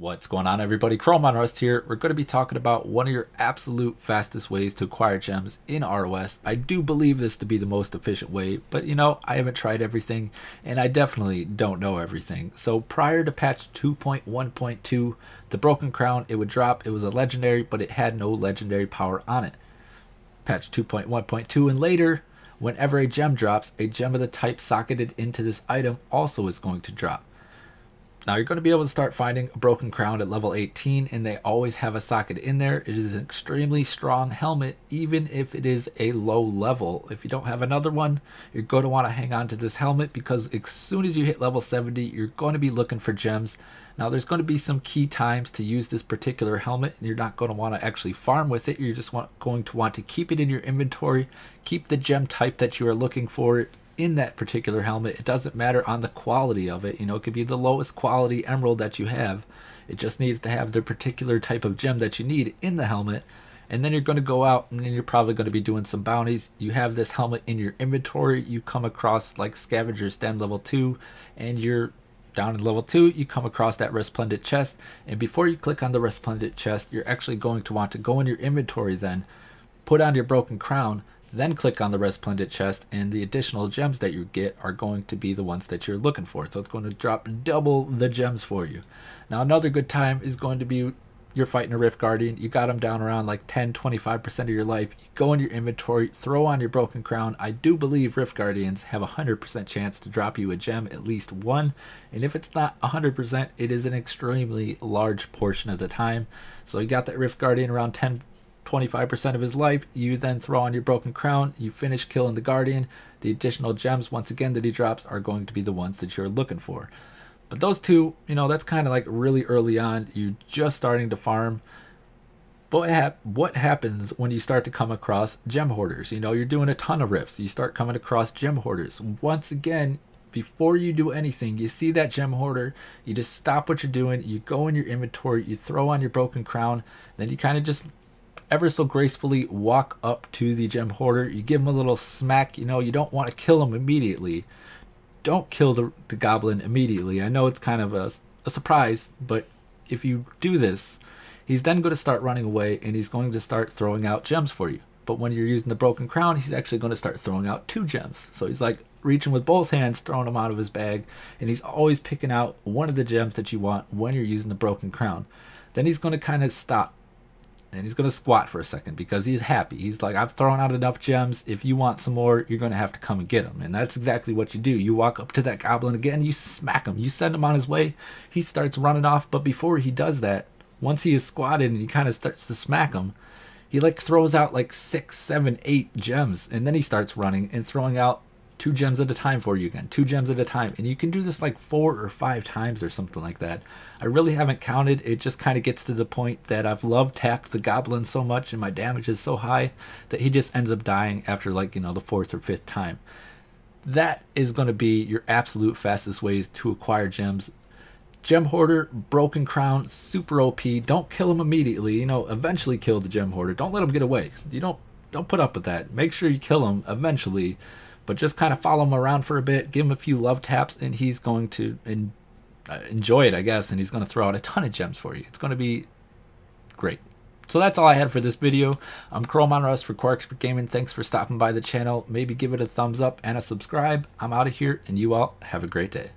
What's going on, everybody? ChromeOnRust here. We're going to be talking about one of your absolute fastest ways to acquire gems in ROS. I do believe this to be the most efficient way, but you know, I haven't tried everything and I definitely don't know everything. So prior to patch 2.1.2, the Broken Crown, it would drop. It was a legendary, but it had no legendary power on it. Patch 2.1.2 and later, whenever a gem drops, a gem of the type socketed into this item also is going to drop. Now you're going to be able to start finding a Broken Crown at level 18, and they always have a socket in there. It is an extremely strong helmet, even if it is a low level. If you don't have another one, you're going to want to hang on to this helmet, because as soon as you hit level 70, you're going to be looking for gems. Now there's going to be some key times to use this particular helmet, and you're not going to want to actually farm with it. You're just going to want to keep it in your inventory, keep the gem type that you are looking for in that particular helmet. It doesn't matter on the quality of it. You know, it could be the lowest quality emerald that you have. It just needs to have the particular type of gem that you need in the helmet. And then you're going to go out and you're probably going to be doing some bounties. You have this helmet in your inventory. You come across like Scavenger's Den level 2, and you're down in level 2, you come across that resplendent chest. And before you click on the resplendent chest, you're actually going to want to go in your inventory, then put on your Broken Crown, then click on the resplendent chest, and the additional gems that you get are going to be the ones that you're looking for. So it's going to drop double the gems for you. Now another good time is going to be you're fighting a Rift Guardian. You got them down around like 10-25% of your life. You go in your inventory, throw on your Broken Crown. I do believe Rift Guardians have a 100% chance to drop you a gem, at least one. And if it's not 100%, it is an extremely large portion of the time. So you got that Rift Guardian around 25% of his life. You then throw on your Broken Crown, you finish killing the Guardian. The additional gems, once again, that he drops are going to be the ones that you're looking for. But those two, you know, that's kind of like really early on. You're just starting to farm. But what happens when you start to come across gem hoarders? You know, you're doing a ton of rifts. You start coming across gem hoarders. Once again, before you do anything, you see that gem hoarder, you just stop what you're doing. You go in your inventory, you throw on your Broken Crown, then you kind of just ever so gracefully walk up to the gem hoarder. You give him a little smack. You know, you don't want to kill him immediately. Don't kill the goblin immediately. I know it's kind of a surprise, but if you do this, he's then going to start running away, and he's going to start throwing out gems for you. But when you're using the Broken Crown, he's actually going to start throwing out 2 gems. So he's like reaching with both hands, throwing them out of his bag, and he's always picking out one of the gems that you want when you're using the Broken Crown. Then he's going to kind of stop, and he's going to squat for a second, because he's happy. He's like, I've thrown out enough gems. If you want some more, you're going to have to come and get them. And that's exactly what you do. You walk up to that goblin again, you smack him, you send him on his way. He starts running off, but before he does that, once he is squatted and he kind of starts to smack him, he like throws out like 6, 7, 8 gems, and then he starts running and throwing out 2 gems at a time for you again, 2 gems at a time. And you can do this like 4 or 5 times or something like that. I really haven't counted. It just kind of gets to the point that I've love tapped the goblin so much and my damage is so high that he just ends up dying after, like, you know, the 4th or 5th time. That is going to be your absolute fastest ways to acquire gems. Gem hoarder, Broken Crown, super OP. Don't kill him immediately. You know, eventually kill the gem hoarder. Don't let him get away. You don't put up with that. Make sure you kill him eventually. But just kind of follow him around for a bit, give him a few love taps, and he's going to enjoy it, I guess, and he's going to throw out a ton of gems for you. It's going to be great. So that's all I had for this video. I'm ChromeOnRust for Core Expert Gaming. Thanks for stopping by the channel. Maybe give it a thumbs up and a subscribe. I'm out of here, and you all have a great day.